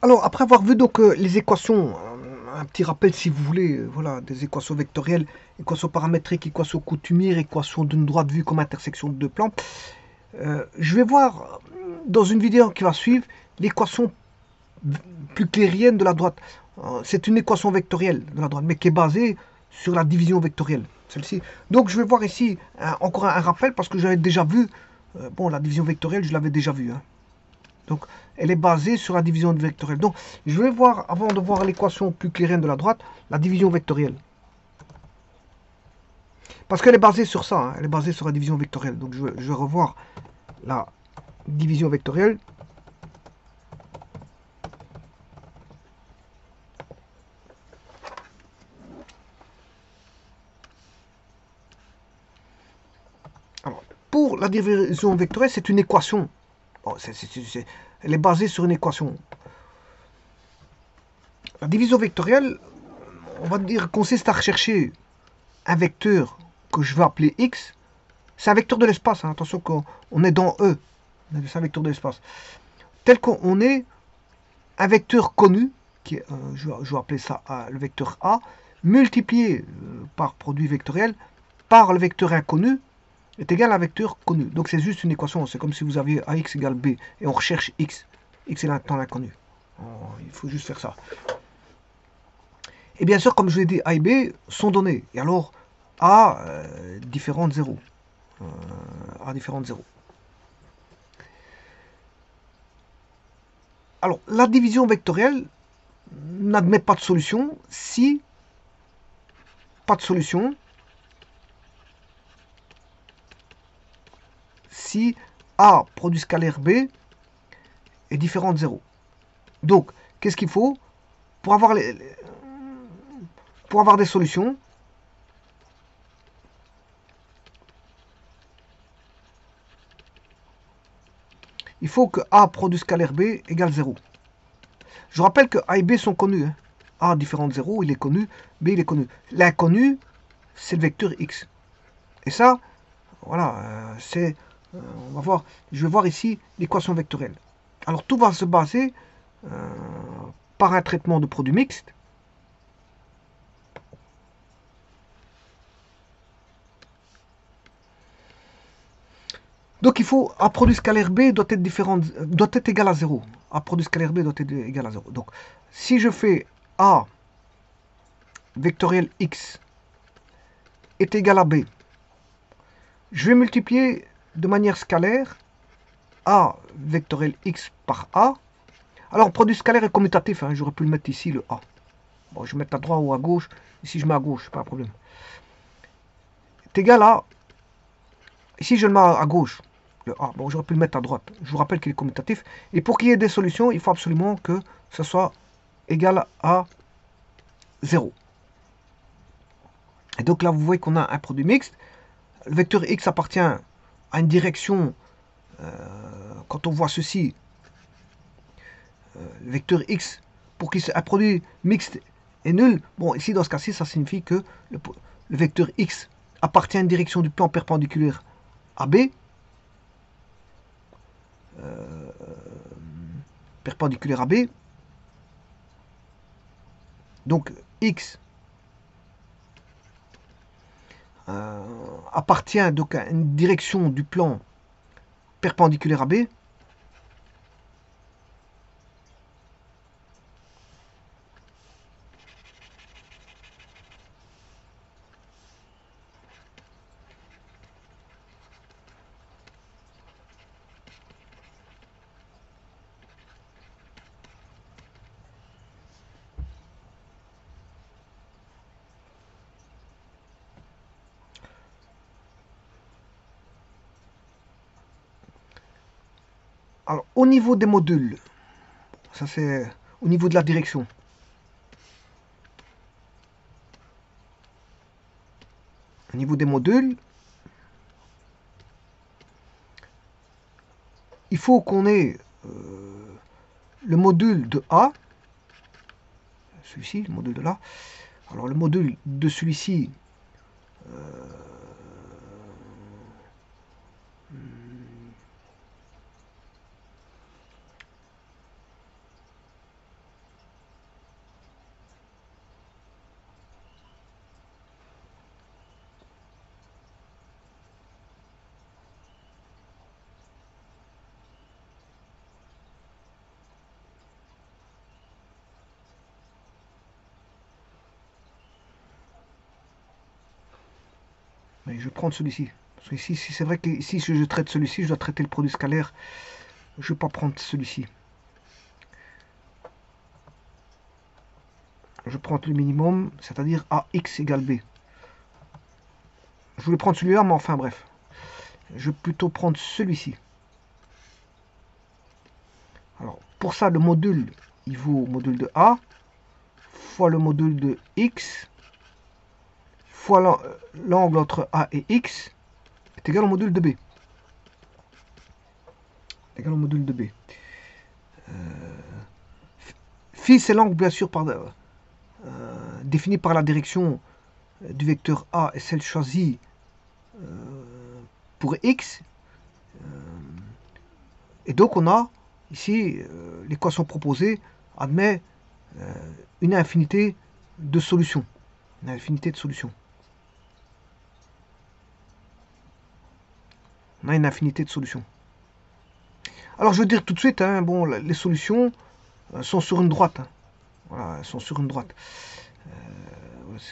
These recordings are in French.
Alors, après avoir vu donc les équations, un petit rappel si vous voulez, voilà, des équations vectorielles, équations paramétriques, équations coutumières, équations d'une droite vue comme intersection de deux plans, je vais voir dans une vidéo qui va suivre l'équation plus clairienne de la droite. C'est une équation vectorielle de la droite, mais qui est basée sur la division vectorielle, celle-ci. Donc je vais voir ici encore un rappel parce que j'avais déjà vu, bon, la division vectorielle, je l'avais déjà vue, hein. Donc, elle est basée sur la division vectorielle. Donc, je vais voir, avant de voir l'équation plus clairienne de la droite, la division vectorielle. Parce qu'elle est basée sur ça, hein, elle est basée sur la division vectorielle. Donc, je vais revoir la division vectorielle. Alors, pour la division vectorielle, c'est une équation. Bon, elle est basée sur une équation. La division vectorielle, on va dire, consiste à rechercher un vecteur que je vais appeler x. C'est un vecteur de l'espace, hein. Attention qu'on est dans E. C'est un vecteur de l'espace. Tel qu'on est un vecteur connu, qui est, je vais appeler ça le vecteur A, multiplié par produit vectoriel par le vecteur inconnu est égal à un vecteur connu. Donc c'est juste une équation, c'est comme si vous aviez AX égale B et on recherche X. X est l'instant inconnu. Il faut juste faire ça. Et bien sûr, comme je l'ai dit, A et B sont donnés. Et alors, A différent de 0. A différent de 0. Alors, la division vectorielle n'admet pas de solution si pas de solution si A produit scalaire B est différent de 0. Donc, qu'est-ce qu'il faut pour avoir, pour avoir des solutions? Il faut que A produit scalaire B égale 0. Je rappelle que A et B sont connus, hein. A différent de 0, il est connu, B il est connu. L'inconnu, c'est le vecteur X. Et ça, voilà, on va voir, je vais voir ici l'équation vectorielle. Alors tout va se baser par un traitement de produit mixte. Donc il faut A produit scalaire B doit être égal à 0. A produit scalaire B doit être égal à 0. Donc si je fais A vectoriel X est égal à B, je vais multiplier de manière scalaire A vectoriel X par A. Alors produit scalaire est commutatif, hein, j'aurais pu le mettre ici, le A. Bon, je vais mettre à droite ou à gauche. Ici je mets à gauche, pas de problème. Est égal à, ici je le mets à gauche, le A. Bon, j'aurais pu le mettre à droite. Je vous rappelle qu'il est commutatif. Et pour qu'il y ait des solutions, il faut absolument que ce soit égal à 0. Et donc là, vous voyez qu'on a un produit mixte. Le vecteur X appartient à une direction. Quand on voit ceci, le vecteur X, pour qu'un produit mixte est nul, bon, ici dans ce cas-ci, ça signifie que le vecteur X appartient à une direction du plan perpendiculaire à B, perpendiculaire à B. Donc X appartient donc à une direction du plan perpendiculaire à B. Alors, au niveau des modules, ça c'est au niveau de la direction. Au niveau des modules, il faut qu'on ait le module de A, celui-ci, le module de là. Alors le module de celui-ci, je vais prendre celui-ci. Parce que ici, c'est vrai que ici, si je traite celui-ci, je dois traiter le produit scalaire. Je ne vais pas prendre celui-ci. Je prends le minimum, c'est-à-dire AX égale B. Je voulais prendre celui-là, mais enfin bref. Je vais plutôt prendre celui-ci. Alors, pour ça, le module, il vaut module de A, fois le module de X, fois l'angle entre A et X, est égal au module de B. Est égal au module de B. Phi, c'est l'angle, bien sûr, défini par la direction du vecteur A et celle choisie pour X. Et donc, on a ici, l'équation proposée admet une infinité de solutions. Une infinité de solutions. On a une infinité de solutions. Alors, je veux dire tout de suite, hein, bon, les solutions sont sur une droite. Hein. Voilà, elles sont sur une droite.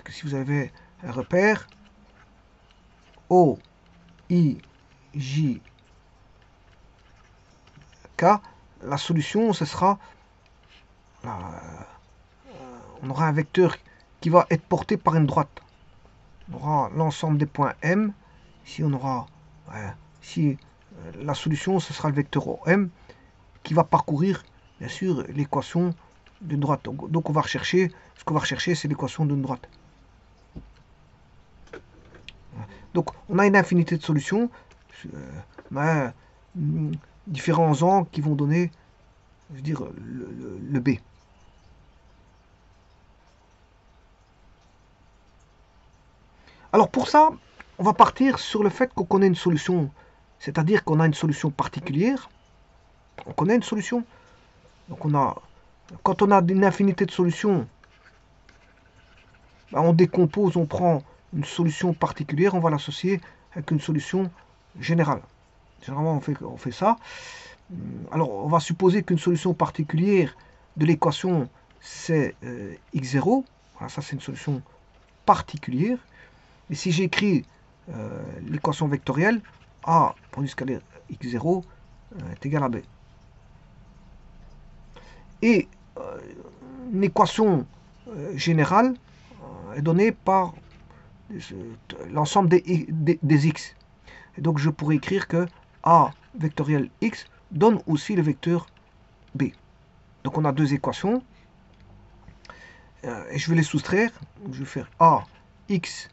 Que si vous avez un repère, O, I, J, K, la solution, ce sera... on aura un vecteur qui va être porté par une droite. On aura l'ensemble des points M. Ici, on aura... ici, la solution, ce sera le vecteur OM qui va parcourir, bien sûr, l'équation d'une droite. Donc, on va rechercher... Ce qu'on va rechercher, c'est l'équation d'une droite. Donc, on a une infinité de solutions. Différents angles qui vont donner, je veux dire, le B. Alors pour ça, on va partir sur le fait qu'on connaît une solution, c'est-à-dire qu'on a une solution particulière. On connaît une solution. Donc quand on a une infinité de solutions, on décompose, on prend une solution particulière, on va l'associer avec une solution générale. Généralement, on fait ça. Alors, on va supposer qu'une solution particulière de l'équation, c'est x0. Voilà, ça, c'est une solution particulière. Et si j'écris l'équation vectorielle, A produit scalaire x0 est égal à B. Et une équation générale est donnée par l'ensemble des x. Et donc, je pourrais écrire que A vectoriel x donne aussi le vecteur B. Donc on a deux équations. Et je vais les soustraire. Donc, je vais faire A x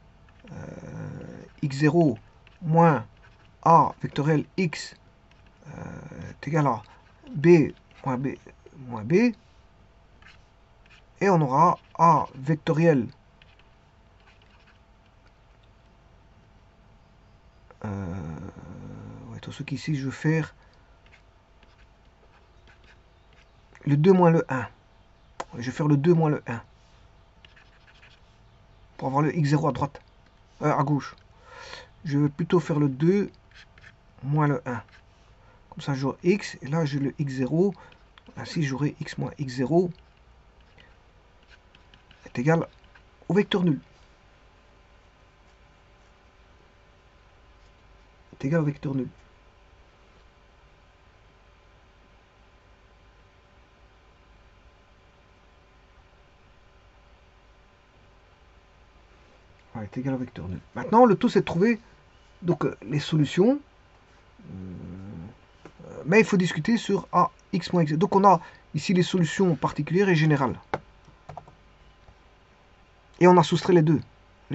x0 moins A vectoriel x est égal à B moins B moins B. Et on aura A vectoriel tout ce qu'ici je vais faire le 2 moins le 1. Je vais faire le 2 moins le 1. Pour avoir le x0 à droite. À gauche. Je vais plutôt faire le 2 moins le 1. Comme ça j'aurai x. Et là j'ai le x0. Ainsi j'aurai x moins x0 est égal au vecteur nul. Est égal au vecteur nul. Est égal au vecteur nul. Maintenant, le tout, c'est de trouver donc, les solutions. Mais il faut discuter sur A, x moins x. Donc, on a ici les solutions particulières et générales. Et on a soustrait les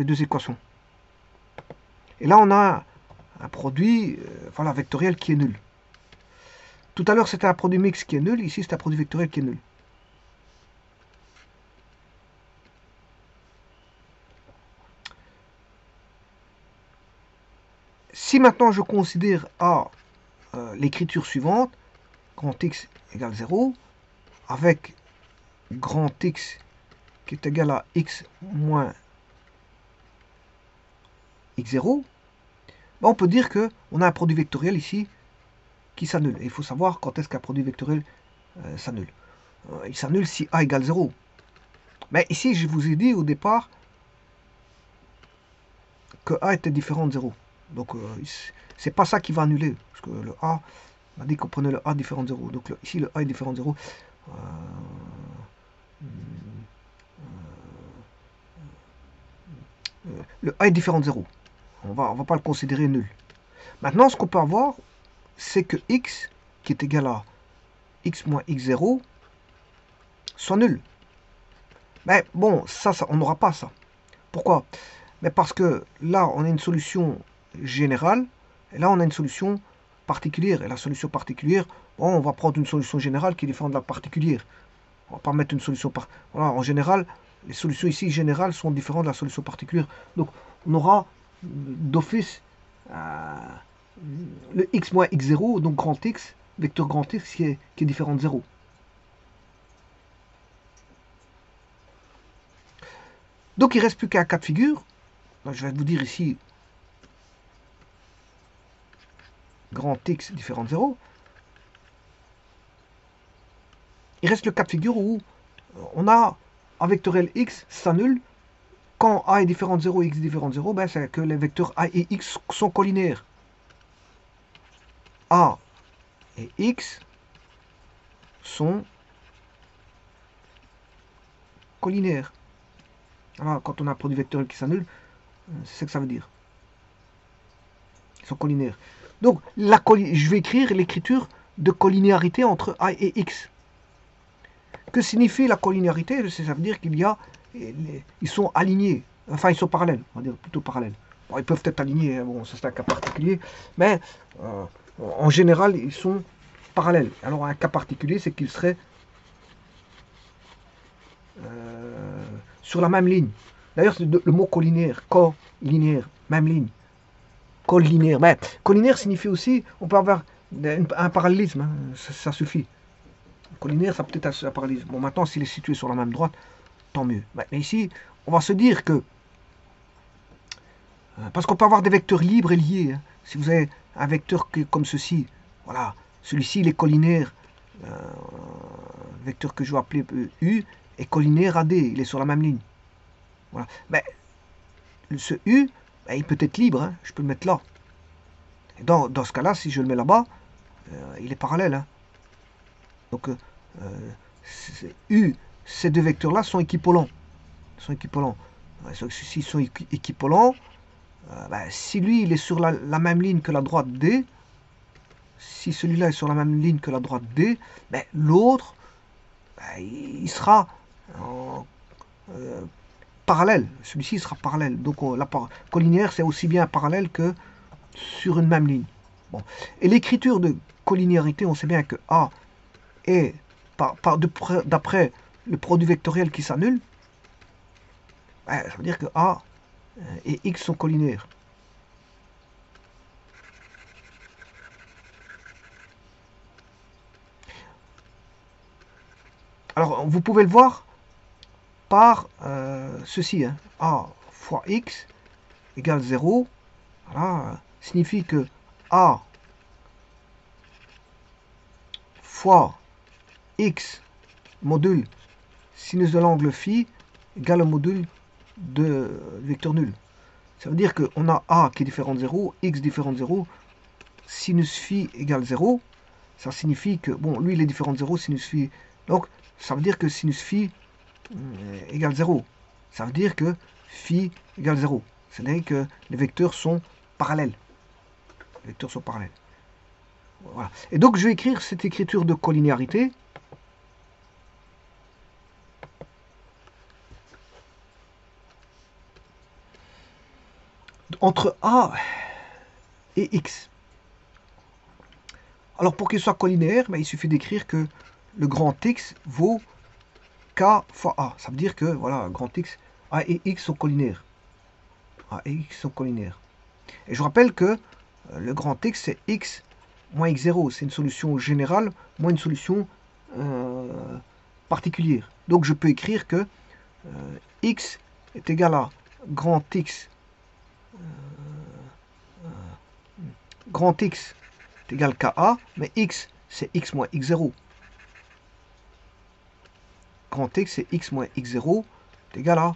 deux équations. Et là, on a un produit voilà, vectoriel qui est nul. Tout à l'heure, c'était un produit mixte qui est nul. Ici, c'est un produit vectoriel qui est nul. Si maintenant je considère A l'écriture suivante, grand X égale 0, avec grand X qui est égal à X moins X0, ben on peut dire qu'on a un produit vectoriel ici qui s'annule. Et il faut savoir quand est-ce qu'un produit vectoriel s'annule. Il s'annule si A égale 0. Mais ici, je vous ai dit au départ que A était différent de 0. Donc, c'est pas ça qui va annuler. Parce que le A, on a dit qu'on prenait le A différent de 0. Donc, ici, le A est différent de 0. Le A est différent de 0. On va pas le considérer nul. Maintenant, ce qu'on peut avoir, c'est que x, qui est égal à x moins x0, soit nul. Mais bon, ça on n'aura pas ça. Pourquoi? Mais parce que là, on a une solution générale, et là, on a une solution particulière. Et la solution particulière, bon, on va prendre une solution générale qui est différente de la particulière. On va pas mettre une solution par... Voilà, en général, les solutions ici générales sont différentes de la solution particulière. Donc, on aura d'office le x moins x0, donc grand X, vecteur grand X qui est différent de 0. Donc, il ne reste plus qu'un cas de figure. Je vais vous dire ici grand X différent de 0. Il reste le cas de figure où on a un vectoriel x s'annule quand a est différent de 0 et x différent de 0, ben c'est que les vecteurs a et x sont collinaires. A et x sont collinaires. Alors, quand on a un produit vectoriel qui s'annule, c'est ce que ça veut dire. Ils sont collinaires. Donc, je vais écrire l'écriture de collinéarité entre a et x. Que signifie la collinéarité? Ça veut dire qu'il y a... Ils sont alignés. Enfin, ils sont parallèles. On va dire plutôt parallèles. Bon, ils peuvent être alignés. Hein, bon, ça c'est un cas particulier. Mais, en général, ils sont parallèles. Alors, un cas particulier, c'est qu'ils seraient sur la même ligne. D'ailleurs, le mot collinaire, co-linéaire, même ligne. Collinaire. Mais collinaire signifie aussi, on peut avoir un parallélisme. Hein, ça suffit. Collinaire, ça peut être un parallélisme. Bon, maintenant, s'il est situé sur la même droite, tant mieux. Mais ici, on va se dire que... Parce qu'on peut avoir des vecteurs libres et liés. Hein. Si vous avez un vecteur comme ceci, voilà, celui-ci, il est collinaire. Vecteur que je vais appeler U, est collinaire à D. Il est sur la même ligne. Voilà. Mais ce U, ben, il peut être libre. Hein. Je peux le mettre là. Et dans ce cas-là, si je le mets là-bas, il est parallèle. Hein. Donc, U, ces deux vecteurs-là sont équipolants. S'ils sont équipolants, ben, si lui, il est sur la même ligne que la droite D, si celui-là est sur la même ligne que la droite D, ben, l'autre, ben, il sera parallèle. Celui-ci sera parallèle. Donc, la collinaire, c'est aussi bien parallèle que sur une même ligne. Bon. Et l'écriture de collinéarité, on sait bien que A est, d'après le produit vectoriel qui s'annule, ben, ça veut dire que A et X sont collinaires. Alors, vous pouvez le voir par ceci. Hein. A fois X égale 0. Voilà, signifie que A fois X module sinus de l'angle phi égale au module de vecteur nul. Ça veut dire qu'on a A qui est différent de 0, X différent de 0, sinus phi égale 0. Ça signifie que, bon, lui il est différent de 0, sinus phi. Donc, ça veut dire que sinus phi égale 0. Ça veut dire que phi égale 0. C'est-à-dire que les vecteurs sont parallèles. Les vecteurs sont parallèles. Voilà. Et donc, je vais écrire cette écriture de collinéarité. Entre A et X. Alors, pour qu'il soit collinéaire, ben, il suffit d'écrire que le grand X vaut K fois A. Ça veut dire que, voilà, grand X, A et X sont collinaires. A et X sont collinaires. Et je rappelle que le grand X, c'est X moins X0. C'est une solution générale moins une solution particulière. Donc, je peux écrire que X est égal à grand X. Grand X est égal à KA, mais X, c'est X moins X0. Grand X, c'est X moins X0 est égal à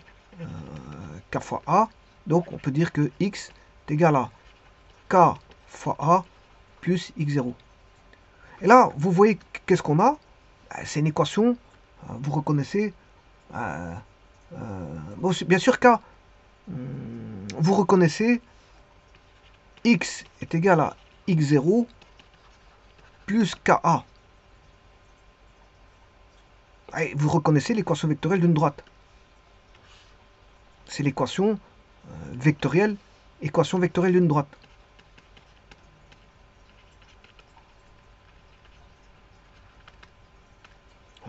K fois A. Donc on peut dire que x est égal à k fois a plus x0. Et là, vous voyez qu'est-ce qu'on a? C'est une équation, vous reconnaissez, bon, bien sûr k, vous reconnaissez x est égal à x0 plus ka. Et vous reconnaissez l'équation vectorielle d'une droite. C'est l'équation vectorielle, équation vectorielle d'une droite.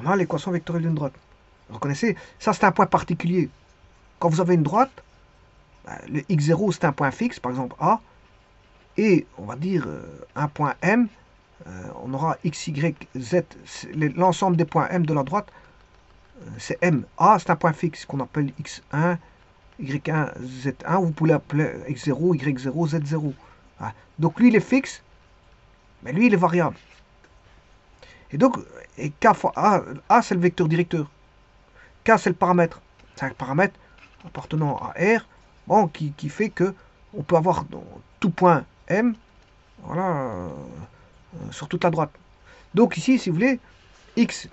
On a l'équation vectorielle d'une droite. Vous reconnaissez? Ça, c'est un point particulier. Quand vous avez une droite, le x0, c'est un point fixe, par exemple A, et on va dire un point M, on aura x, y, z, l'ensemble des points M de la droite, c'est M. A, c'est un point fixe qu'on appelle x1, y1, z1, vous pouvez l'appeler x0, y0, z0. Donc lui, il est fixe, mais lui, il est variable. Et donc, k fois A c'est le vecteur directeur. K, c'est le paramètre. C'est un paramètre appartenant à R, bon, qui fait que on peut avoir dans tout point M, voilà, sur toute la droite. Donc ici, si vous voulez, X,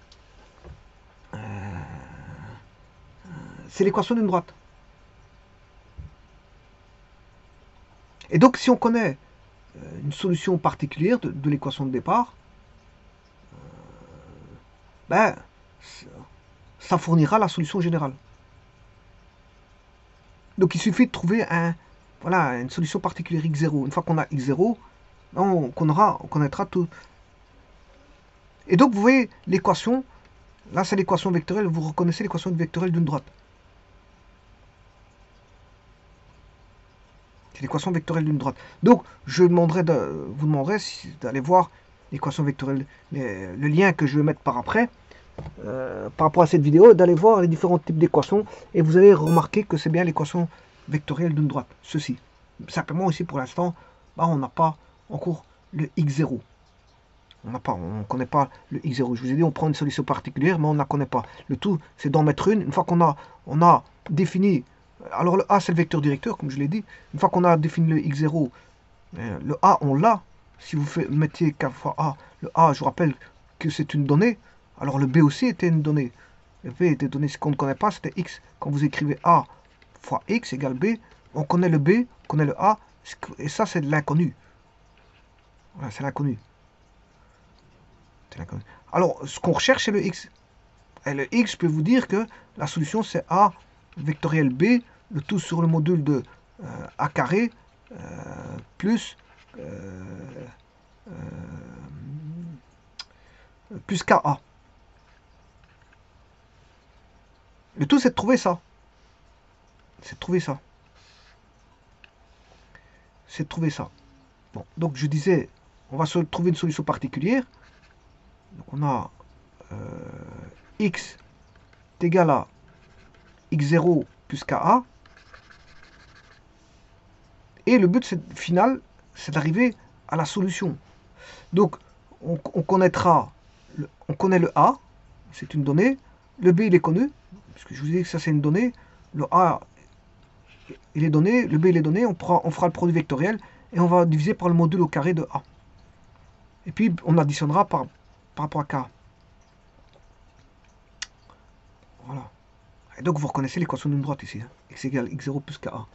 c'est l'équation d'une droite. Et donc, si on connaît une solution particulière de l'équation de départ, ben, ça fournira la solution générale. Donc il suffit de trouver voilà, une solution particulière x0. Une fois qu'on a x0, on connaîtra tout. Et donc vous voyez l'équation, là c'est l'équation vectorielle, vous reconnaissez l'équation vectorielle d'une droite. C'est l'équation vectorielle d'une droite. Donc je vous demanderai d'aller voir l'équation vectorielle, le lien que je vais mettre par après, par rapport à cette vidéo, d'aller voir les différents types d'équations, et vous allez remarquer que c'est bien l'équation vectorielle d'une droite, ceci. Simplement ici pour l'instant, on n'a pas encore le x0. On ne connaît pas le x0. Je vous ai dit, on prend une solution particulière, mais on ne la connaît pas. Le tout, c'est d'en mettre une. Une fois qu'on a défini, alors le a c'est le vecteur directeur, comme je l'ai dit. Une fois qu'on a défini le x0, le a on l'a. Si vous mettiez k fois a, le a, je vous rappelle que c'est une donnée. Alors le b aussi était une donnée. Le b était donné, ce qu'on ne connaît pas, c'était x. Quand vous écrivez a fois x égale b, on connaît le b, on connaît le a, et ça c'est de l'inconnu. Voilà, c'est l'inconnu. Alors, ce qu'on recherche, c'est le x. Et le x, je peux vous dire que la solution, c'est a vectoriel b, le tout sur le module de a carré, plus ka. Le tout, c'est de trouver ça. C'est de trouver ça. C'est de trouver ça. Bon, donc je disais, on va trouver une solution particulière. Donc on a x est égal à x0 plus ka. Et le but final, c'est d'arriver à la solution. Donc on connaîtra, on connaît le a, c'est une donnée. Le b il est connu, puisque je vous ai dit que ça c'est une donnée. Le a il est donné, le b il est donné, on fera le produit vectoriel et on va diviser par le module au carré de a. Et puis on additionnera par rapport à k. Voilà. Et donc vous reconnaissez l'équation d'une droite ici. X égale x0 plus ka.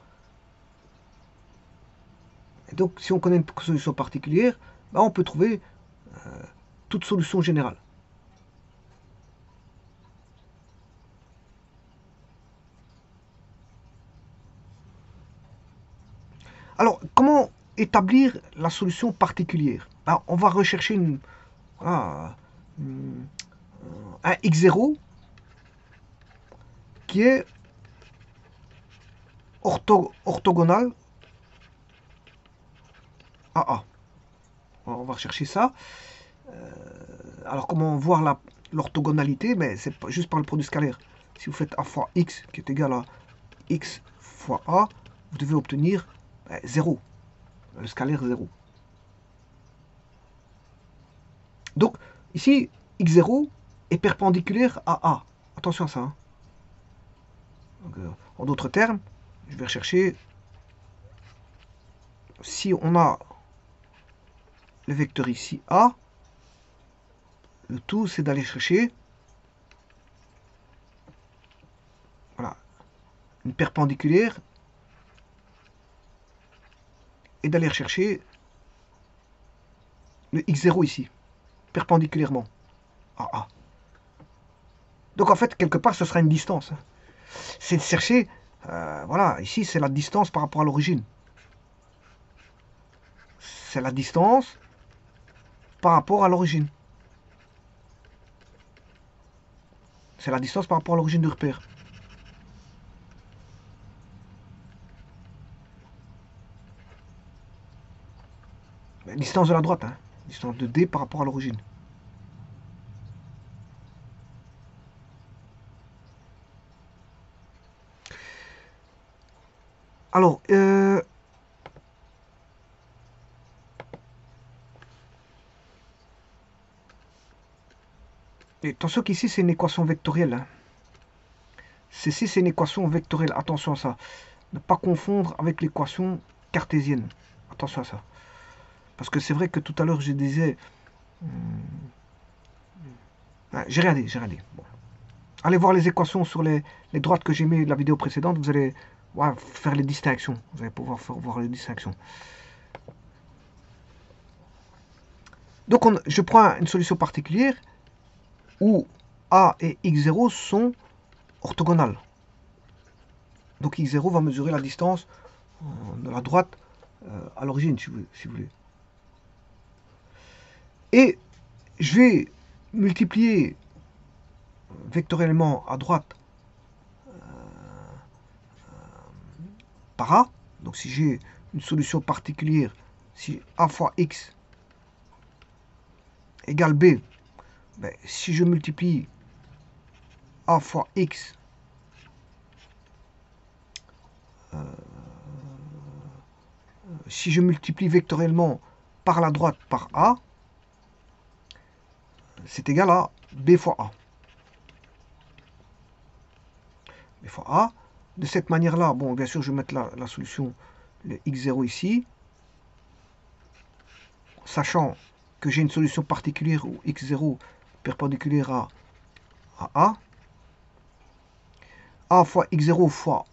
Et donc si on connaît une solution particulière, on peut trouver toute solution générale. Alors, comment établir la solution particulière? On va rechercher un x0 qui est orthogonal à A. On va rechercher ça. Alors, comment voir l'orthogonalité? Mais c'est juste par le produit scalaire. Si vous faites A fois X qui est égal à X fois A, vous devez obtenir 0. Le scalaire 0. Donc, ici, x0 est perpendiculaire à A. Attention à ça. Donc, en d'autres termes, je vais rechercher si on a le vecteur ici A, le tout c'est d'aller chercher voilà, une perpendiculaire et d'aller chercher le x0 ici, perpendiculairement à A. Donc en fait, quelque part, ce sera une distance. C'est de chercher, voilà, ici c'est la distance par rapport à l'origine. C'est la distance par rapport à l'origine. C'est la distance par rapport à l'origine du repère. Distance de la droite, hein. Distance de D par rapport à l'origine. Alors, attention qu'ici c'est une équation vectorielle. Hein. Ceci c'est une équation vectorielle. Attention à ça. Ne pas confondre avec l'équation cartésienne. Attention à ça. Parce que c'est vrai que tout à l'heure je disais... j'ai regardé, j'ai regardé. Bon. Allez voir les équations sur les droites que j'ai mis de la vidéo précédente. Vous allez faire les distinctions. Vous allez pouvoir voir les distinctions. Donc je prends une solution particulière où A et x0 sont orthogonales. Donc x0 va mesurer la distance de la droite à l'origine, si vous voulez. Et je vais multiplier vectoriellement à droite par A. Donc si j'ai une solution particulière, si A fois X égale B, ben, si je multiplie A fois X si je multiplie vectoriellement par la droite par A, c'est égal à B fois A. B fois A. De cette manière-là, bon, bien sûr, je vais mettre la solution, le x0 ici, sachant que j'ai une solution particulière où x0 perpendiculaire à A. A fois x0 fois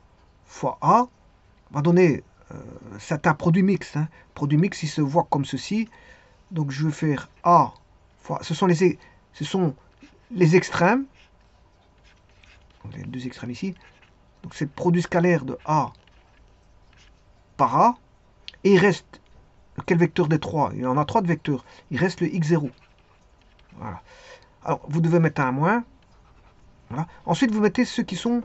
A va donner, c'est un produit mixte. Hein. Produit mixte, il se voit comme ceci. Donc je vais faire A fois, ce sont les extrêmes, donc les deux extrêmes ici. Donc c'est le produit scalaire de A par A. Et il reste, quel vecteur des trois? Il y en a trois de vecteurs. Il reste le x0. Voilà. Alors vous devez mettre un moins. Voilà. Ensuite vous mettez ceux qui sont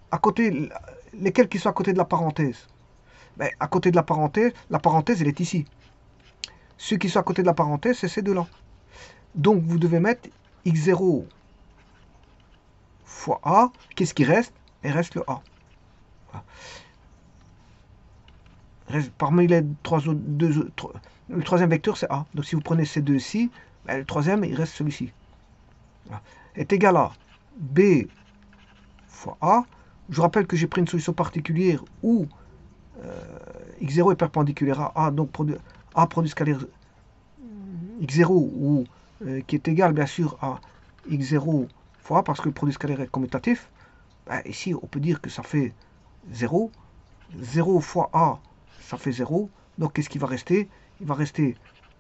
à côté, lesquels qui sont à côté de la parenthèse. Ben, à côté de la parenthèse elle est ici. Ceux qui sont à côté de la parenthèse, c'est ces deux-là. Donc vous devez mettre x0 fois A. Qu'est-ce qui reste? Il reste le A. Voilà. Parmi les le troisième vecteur, c'est A. Donc si vous prenez ces deux-ci, ben, le troisième, il reste celui-ci. Voilà. Est égal à B fois A. Je vous rappelle que j'ai pris une solution particulière où x0 est perpendiculaire à A, donc A produit scalaire x0 ou qui est égal bien sûr à x0 fois A parce que le produit scalaire est commutatif. Ben, ici on peut dire que ça fait 0. 0 fois A, ça fait 0. Donc qu'est-ce qui va rester? Il va rester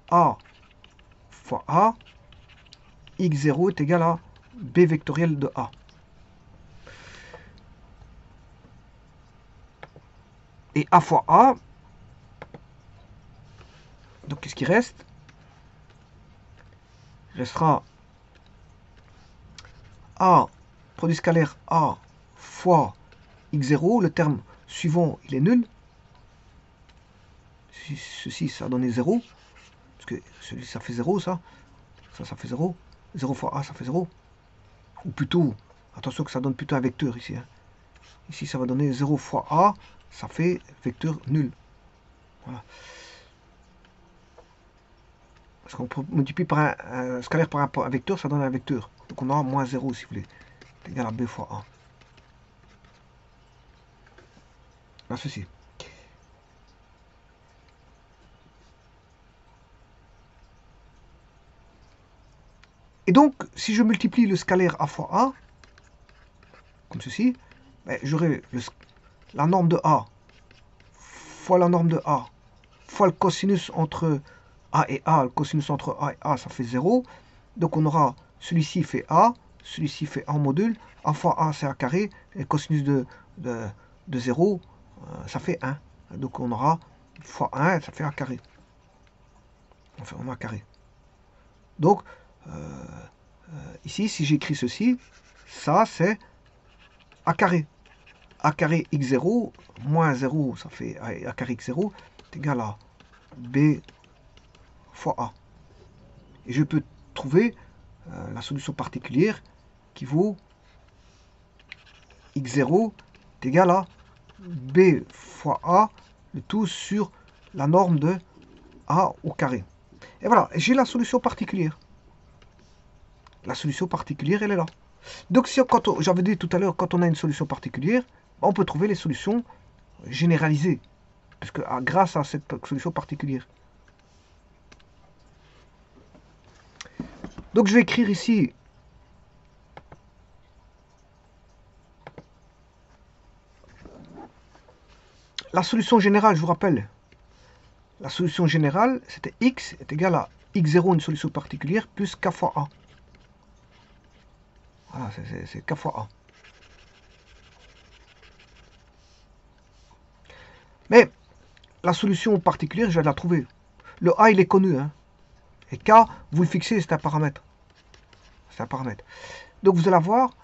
A fois A. x0 est égal à B vectoriel de A. Et A fois A, donc qu'est-ce qui reste? Il restera A, produit scalaire A fois x0, le terme suivant il est nul. Ceci ça a donné 0, parce que celui ça fait 0 ça fait 0, 0 fois A ça fait 0, ou plutôt, attention que ça donne plutôt un vecteur ici. Hein. Ici ça va donner 0 fois A, ça fait vecteur nul. Voilà. Parce qu'on multiplie par un scalaire par un vecteur, ça donne un vecteur. Donc on a moins 0 si vous voulez. C'est égal à B fois A. Là, ceci. Et donc, si je multiplie le scalaire a fois a, comme ceci, ben, j'aurai la norme de a fois la norme de a fois le cosinus entre a et a. Le cosinus entre a et a, ça fait 0. Donc on aura celui-ci fait a, celui-ci fait a en module, a fois a c'est a carré, et le cosinus de 0, ça fait 1. Donc on aura fois 1, ça fait a carré. Enfin, on a carré. Donc, ici, si j'écris ceci, ça c'est a carré. A carré x0 moins 0, ça fait a carré x0, est égal à b fois a. Et je peux trouver la solution particulière qui vaut x0 est égal à b fois a, le tout sur la norme de a au carré. Et voilà, j'ai la solution particulière. La solution particulière, elle est là. Donc, si, j'avais dit tout à l'heure, quand on a une solution particulière, on peut trouver les solutions généralisées. Parce que grâce à cette solution particulière. Donc, je vais écrire ici la solution générale, je vous rappelle. La solution générale, c'était x est égal à x0, une solution particulière, plus k fois a. Voilà, c'est k fois a. Mais la solution particulière, je vais la trouver. Le a, il est connu. Hein. Et k, vous le fixez, c'est un paramètre. C'est un paramètre. Donc vous allez avoir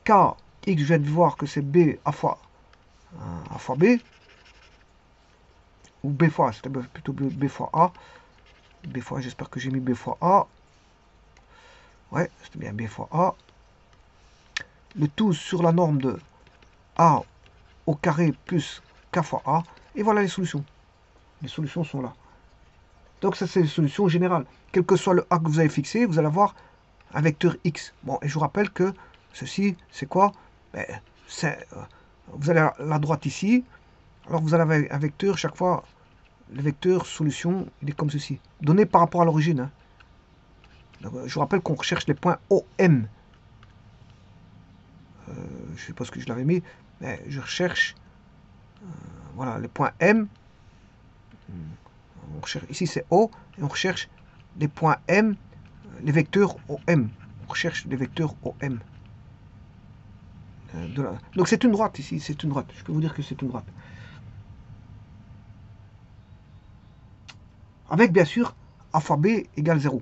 k, x, je viens de voir que c'est b a fois b. Ou b fois, c'était plutôt b fois a. B fois, j'espère que j'ai mis b fois a. Ouais, c'était bien b fois a. Le tout sur la norme de a au carré plus k fois a. Et voilà les solutions. Les solutions sont là. Donc ça, c'est les solutions générales. Quel que soit le a que vous avez fixé, vous allez avoir un vecteur x. Bon, et je vous rappelle que ceci, c'est quoi? Ben, vous avez la droite ici. Alors vous avez un vecteur, chaque fois, le vecteur solution, il est comme ceci. Donné par rapport à l'origine. Hein. Je vous rappelle qu'on recherche les points OM. Je ne sais pas ce que je l'avais mis, mais je recherche voilà, les points M. On recherche, ici c'est O, et on recherche les points M, les vecteurs OM. On recherche les vecteurs OM. Donc c'est une droite ici, c'est une droite. Je peux vous dire que c'est une droite. Avec bien sûr a fois b égale 0.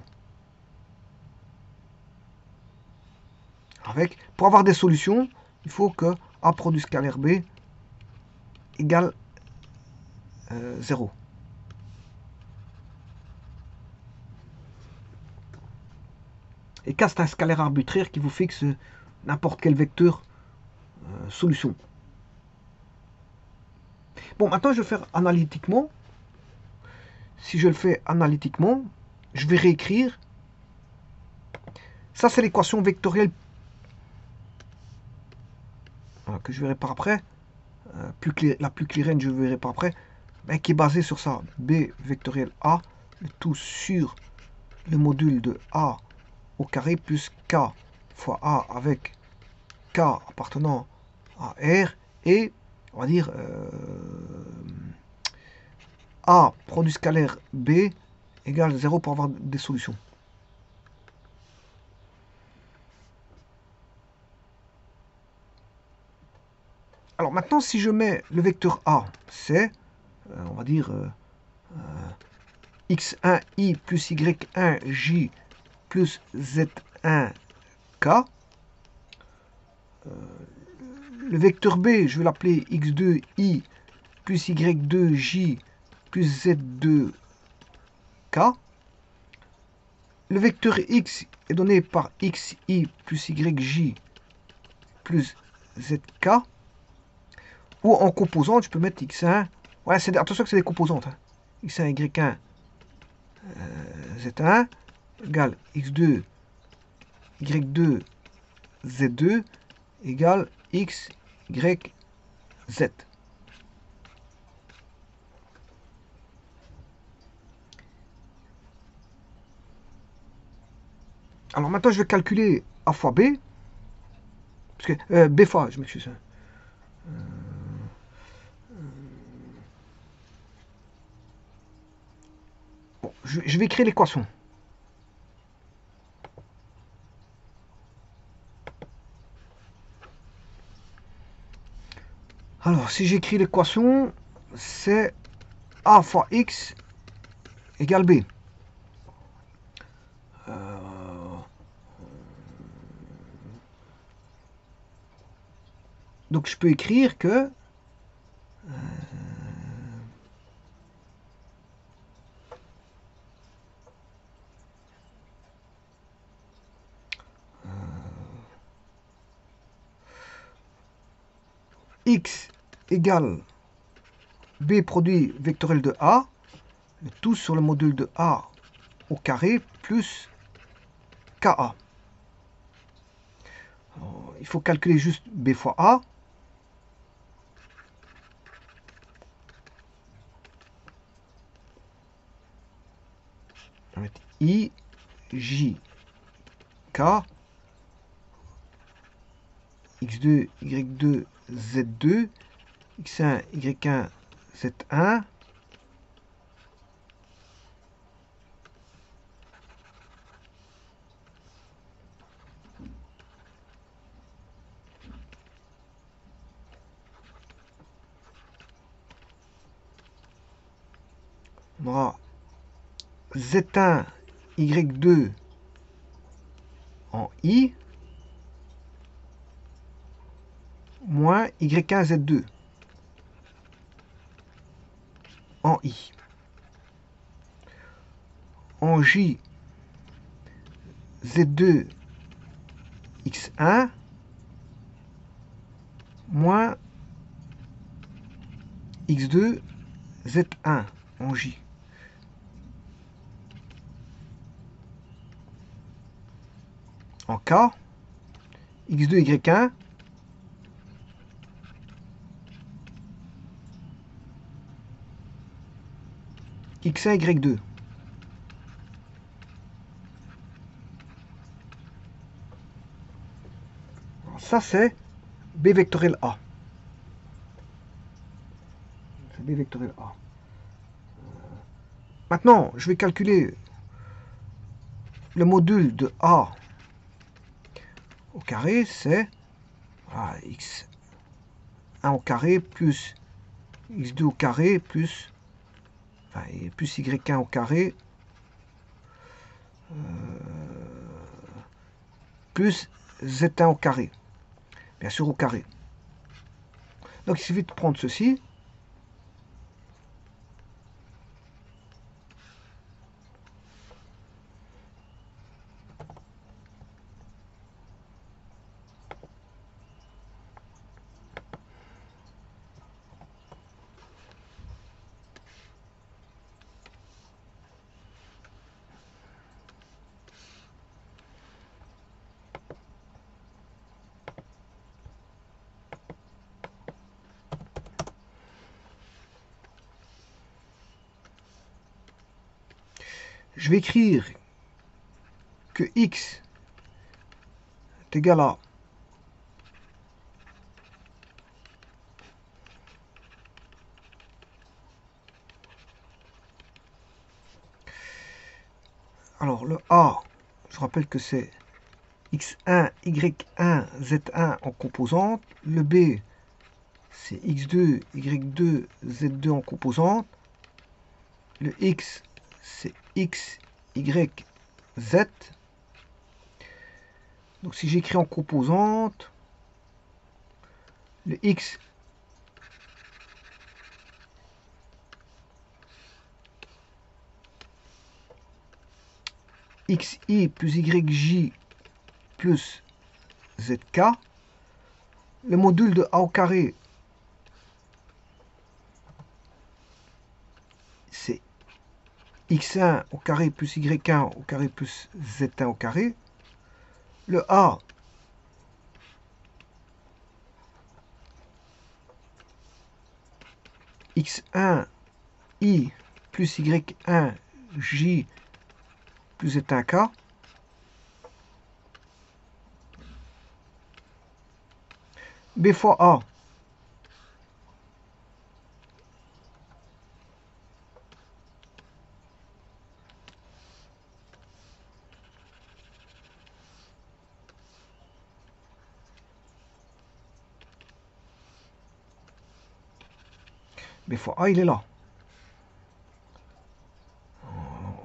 Avec, pour avoir des solutions, il faut que a produit scalaire b égale 0. Et K, c'est un scalaire arbitraire qui vous fixe n'importe quel vecteur solution. Bon, maintenant, je vais faire analytiquement. Si je le fais analytiquement, je vais réécrire. Ça, c'est l'équation vectorielle que je verrai par après. La plus claire, je verrai par après. Mais qui est basée sur ça. B vectoriel A, le tout sur le module de A au carré plus K fois A avec K appartenant à R et on va dire A produit scalaire B égale 0 pour avoir des solutions. Alors maintenant, si je mets le vecteur A, c'est, on va dire, x1i plus y1j plus z1k. Le vecteur B, je vais l'appeler x2i plus y2j plus z2k. Le vecteur x est donné par xi plus yj plus zk. Ou en composante, je peux mettre x1. Ouais, attention que c'est des composantes. Hein. x1, y1, z1 égale x2, y2, z2 égale x, y, z. Alors maintenant, je vais calculer A fois B. Parce que, B fois, je m'excuse. Bon, je vais écrire l'équation. Alors, si j'écris l'équation, c'est A fois X égale B. Donc, je peux écrire que X égale B produit vectoriel de A, le tout sur le module de A au carré plus KA. Alors, il faut calculer juste B fois A. On va mettre I, J, K, X2, Y2, Z2, X1, Y1, Z1. On aura Z1, Y2 en I, moins Y1, Z2 en I. En J, Z2, X1, moins X2, Z1 en J. En K, X2, Y1, X1, Y2. Ça, c'est B vectoriel A. C'est B vectoriel A. Maintenant, je vais calculer le module de A au carré, c'est X1 au carré plus X2 au carré plus, plus Y1 au carré plus Z1 au carré. Bien sûr au carré. Donc il suffit de prendre ceci. Je vais écrire que X est égal à alors le A, je rappelle que c'est X1, Y1, Z1 en composante. Le B, c'est X2, Y2, Z2 en composante. Le X, c'est X, Y, Z. Donc si j'écris en composante, le X, XI plus YJ plus ZK. Le module de A au carré, c'est X1 au carré plus Y1 au carré plus Z1 au carré. Le A, X1 I plus Y1 J plus Z1K. B fois A. B fois A, il est là.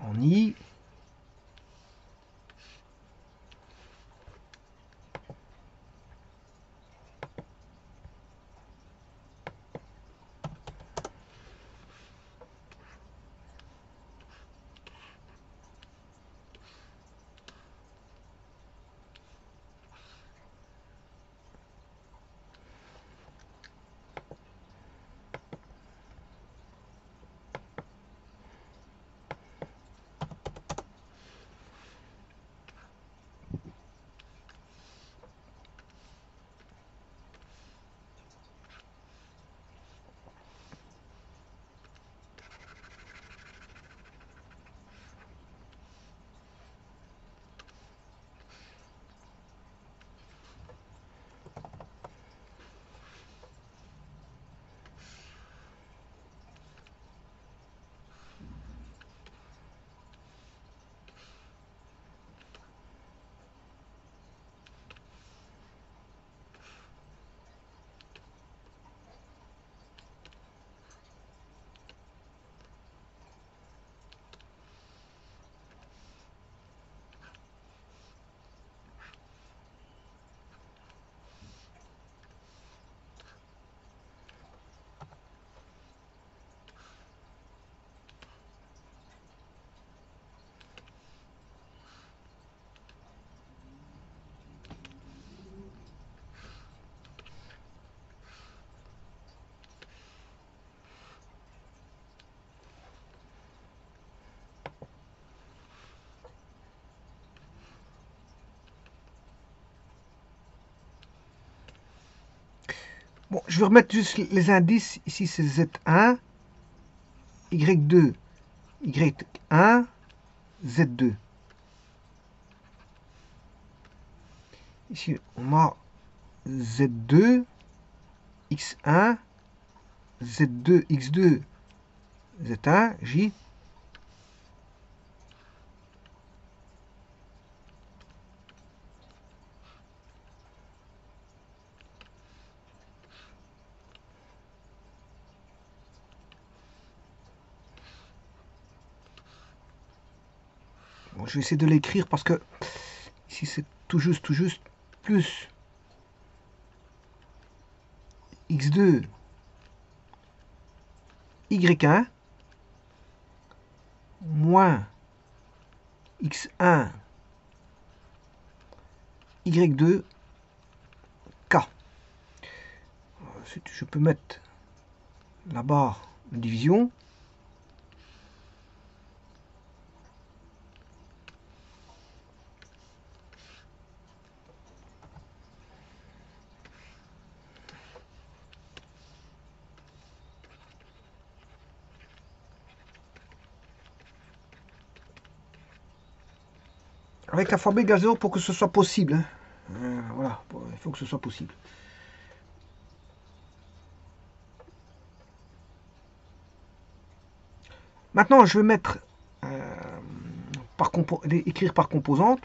En I. Bon, je vais remettre juste les indices. Ici, c'est Z1, Y2, Y1, Z2. Ici, on a Z2, X1, Z2, X2, Z1, J. Bon, je vais essayer de l'écrire parce que ici, c'est tout juste, plus X2, Y1, moins X1, Y2, K. Ensuite, je peux mettre la barre de division. Avec la fois B égale 0 pour que ce soit possible. Hein. Voilà, il faut que ce soit possible. Maintenant, je vais mettre écrire par composante.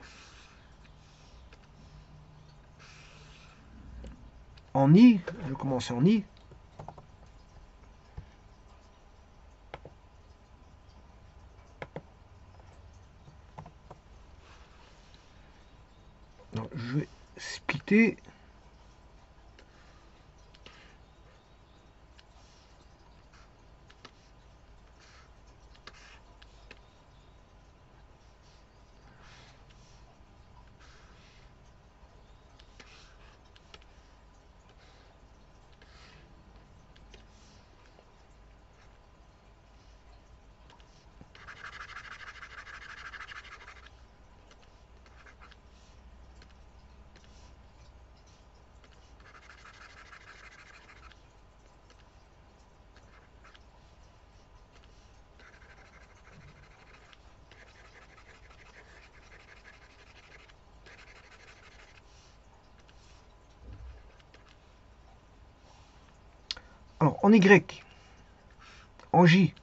En I, je vais commencer en I. Donc, je vais splitter. Alors, en Y, en J,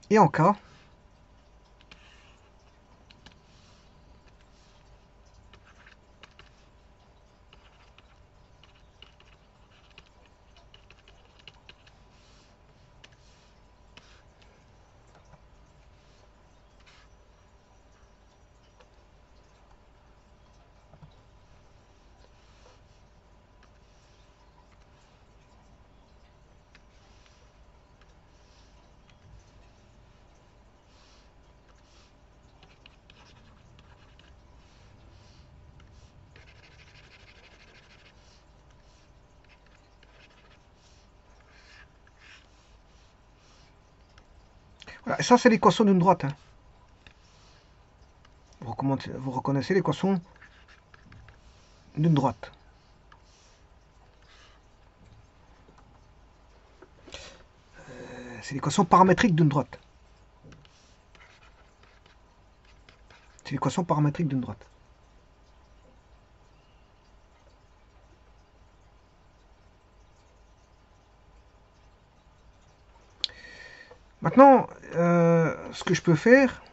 et en K, voilà, ça c'est l'équation d'une droite. Hein. Vous reconnaissez l'équation d'une droite. C'est l'équation paramétrique d'une droite. C'est l'équation paramétrique d'une droite. Maintenant, ce que je peux faire,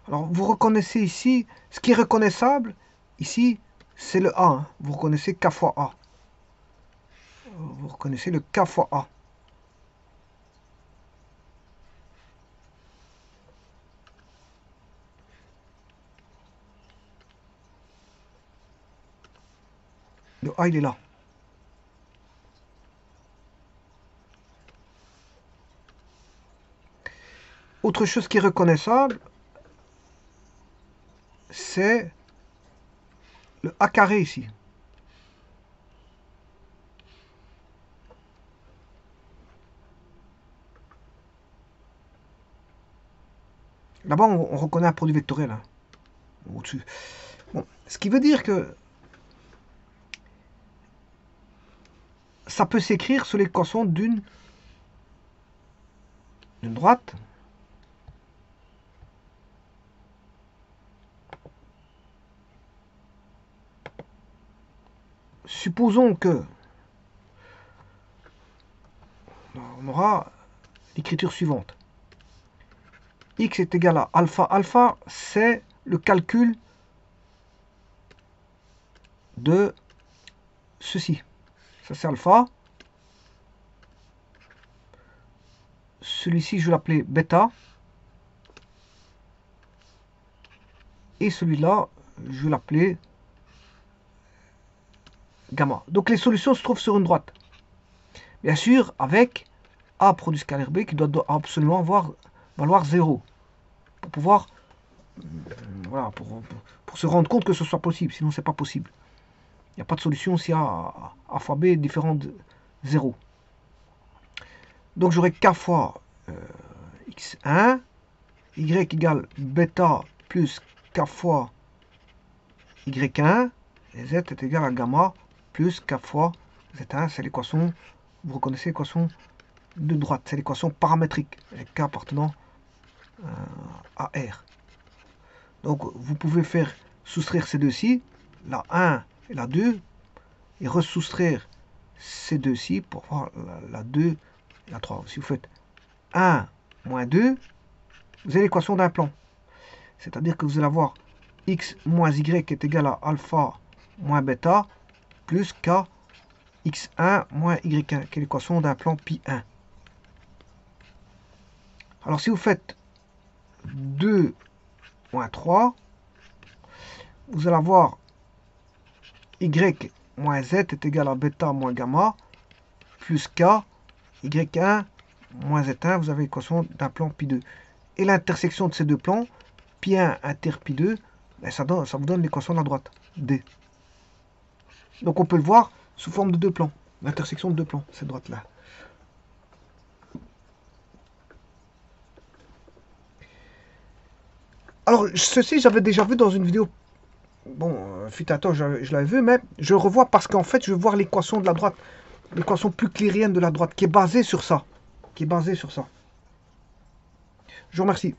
alors vous reconnaissez ici, ce qui est reconnaissable, ici, c'est le A. Hein. Vous reconnaissez K fois A. Vous reconnaissez le K fois A. Le A, il est là. Autre chose qui est reconnaissable, c'est le A carré ici. Là-bas, on reconnaît un produit vectoriel. Hein, au-dessus. Bon, ce qui veut dire que ça peut s'écrire sur l'équation d'une droite. Supposons que on aura l'écriture suivante. X est égal à alpha. Alpha, c'est le calcul de ceci. Ça, c'est alpha. Celui-ci, je vais l'appeler bêta. Et celui-là, je vais l'appeler gamma. Donc les solutions se trouvent sur une droite. Bien sûr, avec A produit scalaire B qui doit absolument valoir 0. Pour pouvoir, voilà, pour se rendre compte que ce soit possible. Sinon, c'est pas possible. Il n'y a pas de solution si A fois B est différent de 0. Donc j'aurai K fois X1, Y égale bêta plus K fois Y1, et Z est égal à gamma plus K fois Z1. C'est l'équation, vous reconnaissez l'équation de droite, c'est l'équation paramétrique, avec K appartenant à R. Donc vous pouvez faire soustraire ces deux-ci, la 1 et la 2, et ressoustraire ces deux-ci pour voir la 2 et la 3. Si vous faites 1 moins 2, vous avez l'équation d'un plan. C'est-à-dire que vous allez avoir x moins y est égal à alpha moins bêta plus k x1 moins y1, qui est l'équation d'un plan pi 1. Alors si vous faites 2 moins 3, vous allez avoir y moins z est égal à bêta moins gamma plus k y1 moins z1, vous avez l'équation d'un plan pi 2. Et l'intersection de ces deux plans, pi 1 inter pi 2, ben ça vous donne l'équation de la droite, D. Donc on peut le voir sous forme de deux plans, l'intersection de deux plans, cette droite-là. Alors, ceci, j'avais déjà vu dans une vidéo. Bon, fut un temps, je l'avais vu, mais je revois parce qu'en fait, je veux voir l'équation de la droite, l'équation plus clairienne de la droite, qui est basée sur ça. Qui est basée sur ça. Je vous remercie.